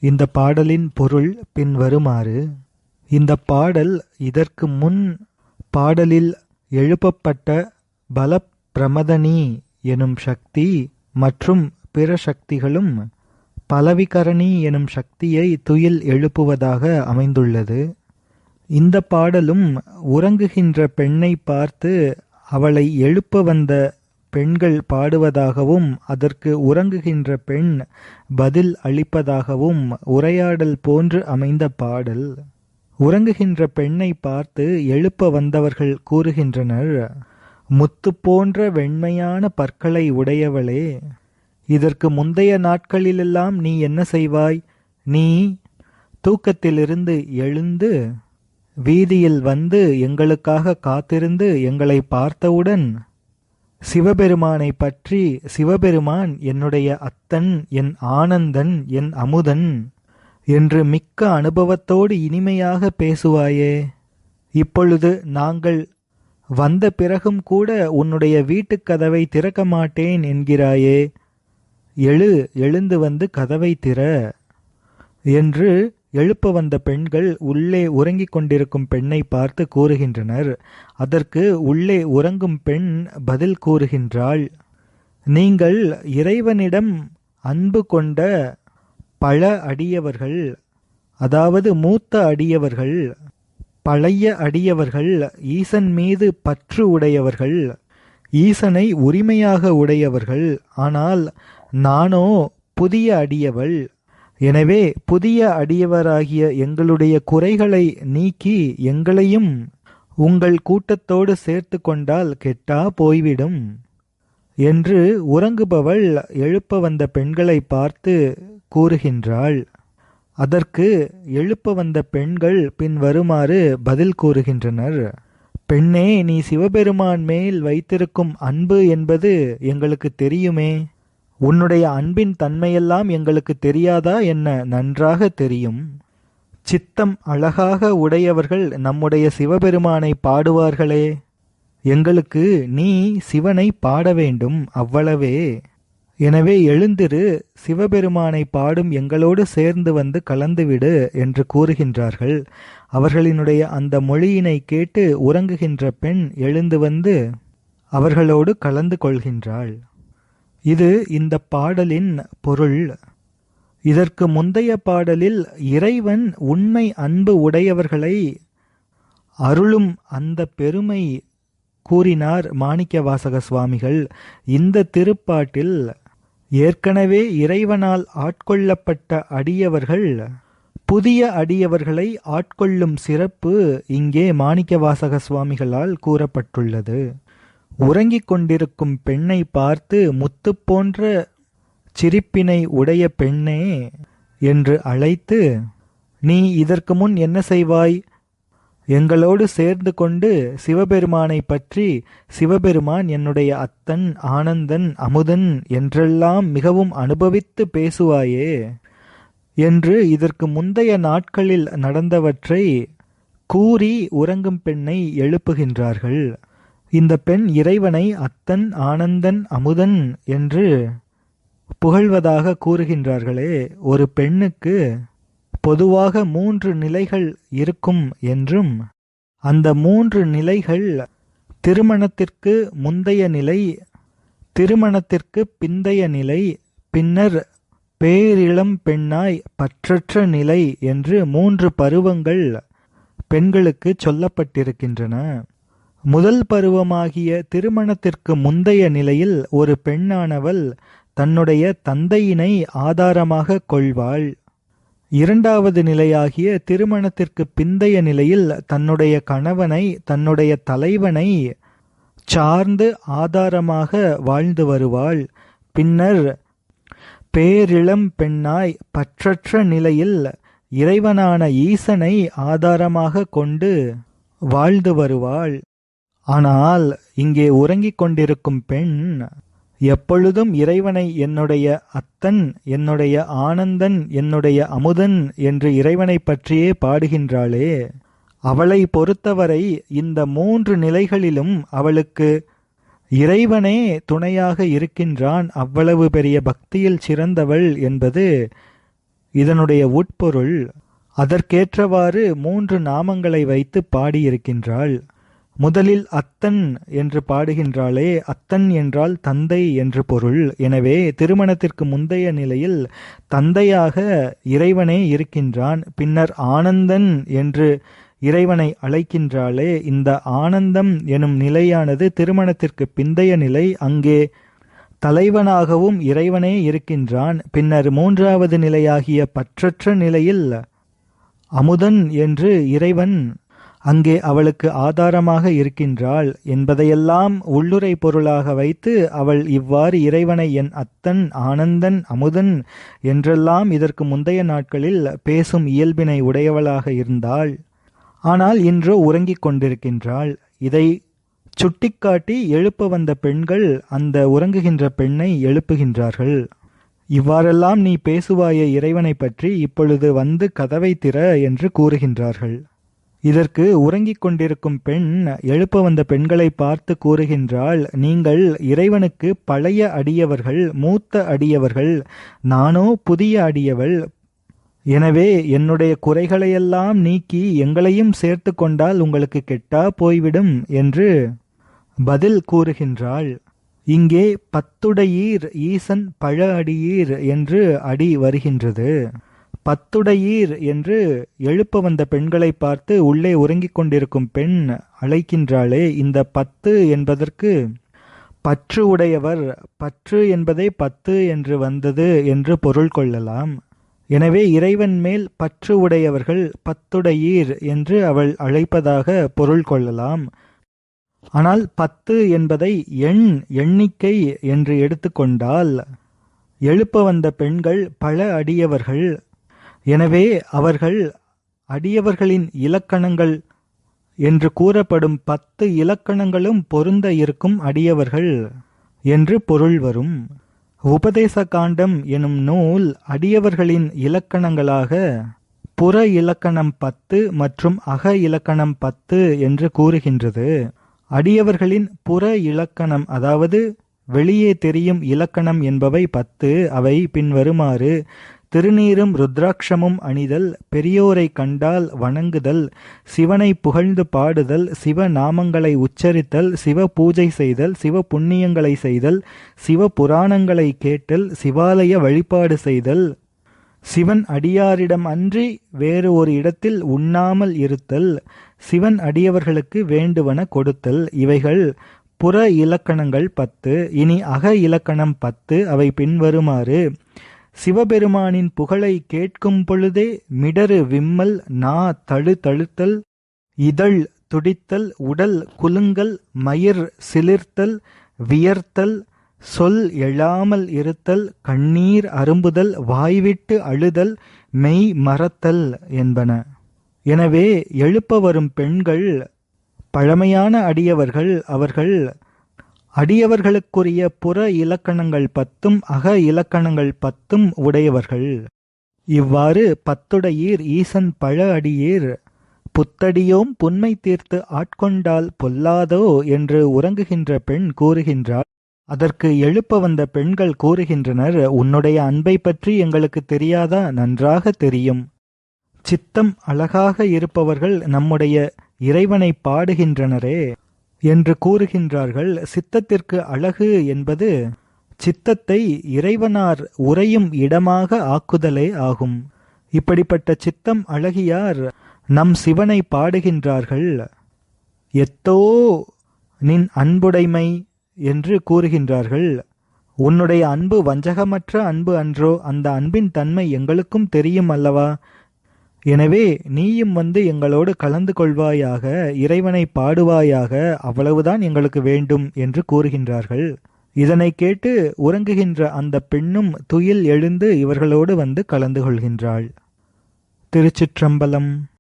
இந்த பாடலின் பொருள் பின்வருமாறு. இந்த பாடல் இதற்கு முன் பாடலில் எழுப்பப்பட்ட பலப்பிரமதனி எனும் சக்தி மற்றும் பிற சக்திகளும் பலவிகரணி எனும் சக்தியை துயில் எழுப்புவதாக அமைந்துள்ளது. இந்த பாடலும் உறங்குகின்ற பெண்ணை பார்த்து அவளை எழுப்ப வந்த பெண்கள் பாடுவதாகவும் அதற்கு உறங்குகின்ற பெண் பதில் அளிப்பதாகவும் உரையாடல் போன்று அமைந்த பாடல். உறங்குகின்ற பெண்ணை பார்த்து எழுப்ப வந்தவர்கள் கூறுகின்றனர், முத்து போன்ற வெண்மையான பற்களை உடையவளே, இதற்கு முந்தைய நாட்களிலெல்லாம் நீ என்ன செய்வாய்? நீ தூக்கத்திலிருந்து எழுந்து வீதியில் வந்து எங்களுக்காக காத்திருந்து எங்களை பார்த்தவுடன் சிவபெருமானை பற்றி, சிவபெருமான் என்னுடைய அத்தன், என் ஆனந்தன், என் அமுதன் என்று மிக்க அனுபவத்தோடு இனிமையாக பேசுவாயே. இப்பொழுது நாங்கள் வந்த பிறகும் கூட உன்னுடைய வீட்டுக் கதவை திறக்க மாட்டேன் என்கிறாயே. எழுந்து வந்து கதவை திற என்று எழுப்ப வந்த பெண்கள் உள்ளே உறங்கிக் கொண்டிருக்கும் பெண்ணை பார்த்து கூறுகின்றனர். அதற்கு உள்ளே உறங்கும் பெண் பதில் கூறுகின்றாள், நீங்கள் இறைவனிடம் அன்பு கொண்ட பல அடியவர்கள், அதாவது மூத்த அடியவர்கள், பழைய அடியவர்கள், ஈசன் மீது பற்று உடையவர்கள், ஈசனை உரிமையாக உடையவர்கள். ஆனால் நானோ புதிய அடியவள். எனவே புதிய அடியவராகிய எங்களுடைய குறைகளை நீக்கி எங்களையும் உங்கள் கூட்டத்தோடு சேர்த்து கொண்டால் கெட்டா போய்விடும் என்று உறங்குபவள் எழுப்ப வந்த பெண்களை பார்த்து கூறுகின்றாள். அதற்கு எழுப்ப வந்த பெண்கள் பின்வருமாறு பதில் கூறுகின்றனர். பெண்ணே, நீ சிவபெருமான் மேல் வைத்திருக்கும் அன்பு என்பது எங்களுக்கு தெரியுமே. உன்னுடைய அன்பின் தன்மையெல்லாம் எங்களுக்கு தெரியாதா என்ன? நன்றாக தெரியும். சித்தம் அழகாக உடையவர்கள் நம்முடைய சிவபெருமானை பாடுவார்களே. எங்களுக்கு நீ சிவனை பாட வேண்டும், அவ்வளவே. எனவே எழுந்திரு, சிவபெருமானை பாடும் எங்களோடு சேர்ந்து வந்து கலந்துவிடு என்று கூறுகின்றார்கள். அவர்களினுடைய அந்த மொழியினை கேட்டு உறங்குகின்ற பெண் எழுந்து வந்து அவர்களோடு கலந்து கொள்கின்றாள். இது இந்த பாடலின் பொருள். இதற்கு முந்தைய பாடலில் இறைவன் உண்மை அன்பு உடையவர்களை அருளும் அந்த பெருமை கூறினார் மாணிக்கவாசக சுவாமிகள். இந்த திருப்பாட்டில் ஏற்கனவே இறைவனால் ஆட்கொள்ளப்பட்ட அடியவர்கள் புதிய அடியவர்களை ஆட்கொள்ளும் சிறப்பு இங்கே மாணிக்கவாசக சுவாமிகளால் கூறப்பட்டுள்ளது. உறங்கிக் கொண்டிருக்கும் பெண்ணை பார்த்து முத்து போன்ற சிரிப்பினை உடைய பெண்ணே என்று அழைத்து, நீ இதற்கு முன் என்ன செய்வாய்? எங்களோடு சேர்ந்து கொண்டு சிவபெருமானை பற்றி, சிவபெருமான் என்னுடைய அத்தன், ஆனந்தன், அமுதன் என்றெல்லாம் மிகவும் அனுபவித்து பேசுவாயே என்று இதற்கு முந்தைய நாட்களில் நடந்தவற்றை கூறி உறங்கும் பெண்ணை எழுப்புகின்றார்கள். இந்த பெண் இறைவனை அத்தன், ஆனந்தன், அமுதன் என்று புகழ்வதாக கூறுகின்றார்களே. ஒரு பெண்ணுக்கு பொதுவாக 3 நிலைகள் இருக்கும் என்றும், அந்த 3 நிலைகள் திருமணத்திற்கு முந்தைய நிலை, திருமணத்திற்கு பிந்தைய நிலை, பின்னர் பேரிளம் பெண்ணாய் பற்றற்ற நிலை என்று 3 பருவங்கள் பெண்களுக்கு சொல்லப்பட்டிருக்கின்றன. முதல் பருவமாகிய திருமணத்திற்கு முந்தைய நிலையில் ஒரு பெண்ணானவள் தன்னுடைய தந்தையினை ஆதாரமாக கொள்வாள். இரண்டாவது நிலையாகிய திருமணத்திற்கு பிந்தைய நிலையில் தன்னுடைய கணவனை, தன்னுடைய தலைவனை சார்ந்து ஆதாரமாக வாழ்ந்து வருவாள். பின்னர் பேரிளம் பெண்ணாய் பற்றற்ற நிலையில் இறைவனான ஈசனை ஆதாரமாக கொண்டு வாழ்ந்து வருவாள். ஆனால் இங்கே உறங்கிக் கொண்டிருக்கும் பெண் எப்பொழுதும் இறைவனை என்னுடைய அத்தன், என்னுடைய ஆனந்தன், என்னுடைய அமுதன் என்று இறைவனை பற்றியே பாடுகின்றாளே. அவளை பொறுத்தவரை இந்த 3 நிலைகளிலும் அவளுக்கு இறைவனே துணையாக இருக்கின்றான். அவ்வளவு பெரிய பக்தியில் சிறந்தவள் என்பது இதனுடைய உட்பொருள் அதற்கேற்றவாறு 3 நாமங்களை வைத்து பாடியிருக்கின்றாள். முதலில் அத்தன் என்று பாடுகின்றாளே, அத்தன் என்றால் தந்தை என்று பொருள். எனவே திருமணத்திற்கு முந்தைய நிலையில் தந்தையாக இறைவனே இருக்கின்றான். பின்னர் ஆனந்தன் என்று இறைவனை அழைக்கின்றாளே, இந்த ஆனந்தம் எனும் நிலையானது திருமணத்திற்கு பிந்தைய நிலை. அங்கே தலைவனாகவும் இறைவனே இருக்கின்றான். பின்னர் 3வது நிலையாகிய பற்றற்ற நிலையில் அமுதன் என்று இறைவன் அங்கே அவளுக்கு ஆதாரமாக இருக்கின்றாள் என்பதையெல்லாம் உள்ளுரை பொருளாக வைத்து அவள் இவ்வாறு இறைவனை என் அத்தன், ஆனந்தன், அமுதன் என்றெல்லாம் இதற்கு முந்தைய நாட்களில் பேசும் இயல்பினை உடையவளாக இருந்தாள். ஆனால் இன்றோ உறங்கிக் கொண்டிருக்கின்றாள். இதை சுட்டிக்காட்டி எழுப்ப வந்த பெண்கள் அந்த உறங்குகின்ற பெண்ணை எழுப்புகின்றார்கள். இவ்வாறெல்லாம் நீ பேசுவாயே இறைவனை பற்றி, இப்பொழுது வந்து கதவை திற என்று கூறுகின்றார்கள். இதற்கு உறங்கிக் கொண்டிருக்கும் பெண் எழுப்ப வந்த பெண்களை பார்த்து கூறுகின்றாள், நீங்கள் இறைவனுக்கு பழைய அடியவர்கள், மூத்த அடியவர்கள், நானோ புதிய அடியவள். எனவே என்னுடைய குறைகளையெல்லாம் நீக்கி எங்களையும் சேர்த்து கொண்டால் உங்களுக்கு கெட்டா போய்விடும் என்று பதில் கூறுகின்றாள். இங்கே பத்துடையீர் ஈசன் பழ அடியீர் என்று அடி வருகின்றது. பத்துடையீர் என்று எழுப்ப வந்த பெண்களை பார்த்து உள்ளே உறங்கிக் கொண்டிருக்கும் பெண் அழைக்கின்றாளே, இந்த 10 என்பதற்கு பற்று உடையவர், பற்று என்பதே 10 என்று வந்தது என்று பொருள் கொள்ளலாம். எனவே இறைவன் மேல் பற்று உடையவர்கள் பத்துடையீர் என்று அவள் அழைப்பதாக பொருள் கொள்ளலாம். ஆனால் 10 என்பதை எண்ணிக்கை என்று எடுத்துக்கொண்டால் எழுப்ப வந்த பெண்கள் பல அடியவர்கள். எனவே அவர்கள் அடியவர்களின் இலக்கணங்கள் என்று கூறப்படும் 10 இலக்கணங்களும் பொருந்த இருக்கும் அடியவர்கள் என்று பொருள் வரும். உபதேச காண்டம் எனும் நூல் அடியவர்களின் இலக்கணங்களாக புற இலக்கணம் 10 மற்றும் அக இலக்கணம் 10 என்று கூறுகின்றது. அடியவர்களின் புற இலக்கணம், அதாவது வெளியே தெரியும் இலக்கணம் என்பவை 10. அவை பின்வருமாறு: திருநீரும் ருத்ராட்சமும் அணிதல், பெரியோரை கண்டால் வணங்குதல், சிவனை புகழ்ந்து பாடுதல், சிவ நாமங்களை உச்சரித்தல், சிவ பூஜை செய்தல், சிவ புண்ணியங்களை செய்தல், சிவ புராணங்களை கேட்டல், சிவாலய வழிபாடு செய்தல், சிவன் அடியாரிடம் அன்றி வேறு ஒரு இடத்தில் உண்ணாமல் இருத்தல், சிவன் அடியவர்களுக்கு வேண்டுவன கொடுத்தல். இவைகள் புற இலக்கணங்கள் 10. இனி அக இலக்கணம் 10. அவை பின்வருமாறு: சிவபெருமானின் புகழை கேட்கும் பொழுதே மிடறு விம்மல், நா தழுதழுத்தல், இதழ் துடித்தல், உடல் குலுங்கல், மயிர் சிலிர்த்தல், வியர்த்தல், சொல் எழாமல் இருத்தல், கண்ணீர் அரும்புதல், வாய்விட்டு அழுதல், மெய் மறத்தல் என்பன. எனவே எழுப்ப வரும் பெண்கள் பழமையான அடியவர்கள். அவர்கள் அடியவர்களுக்குரிய புற இலக்கணங்கள் 10 அக இலக்கணங்கள் 10 உடையவர்கள். இவ்வாறு பத்துடையீர் ஈசன் பழ அடியீர் புத்தடியோம் புன்மை தீர்த்து ஆட்கொண்டால் பொல்லாதோ என்று உறங்குகின்ற பெண் கூறுகின்றாள். அதற்கு எழுப்ப வந்த பெண்கள் கூறுகின்றனர், உன்னுடைய அன்பை பற்றி எங்களுக்கு தெரியாதா? நன்றாக தெரியும். சித்தம் அழகாக இருப்பவர்கள் நம்முடைய இறைவனை பாடுகின்றனரே என்று கூறுகின்றார்கள். சித்தத்திற்கு அழகு என்பது சித்தத்தை இறைவனார் உறையும் இடமாக ஆக்குதலே ஆகும். இப்படிப்பட்ட சித்தம் அழகியார் நம் சிவனை பாடுகின்றார்கள். எத்தோ நின் அன்புடைமை என்று கூறுகின்றார்கள். உன்னுடைய அன்பு வஞ்சகமற்ற அன்பு அன்றோ? அந்த அன்பின் தன்மை எங்களுக்கும் தெரியும் அல்லவா? எனவே நீயும் வந்து எங்களோடு கலந்து கொள்வாயாக, இறைவனை பாடுவாயாக, அவ்வளவுதான் எங்களுக்கு வேண்டும் என்று கூறுகின்றார்கள். இதனை கேட்டு உறங்குகின்ற அந்த பெண்ணும் துயில் எழுந்து இவர்களோடு வந்து கலந்து கொள்கின்றாள். திருச்சிற்றம்பலம்.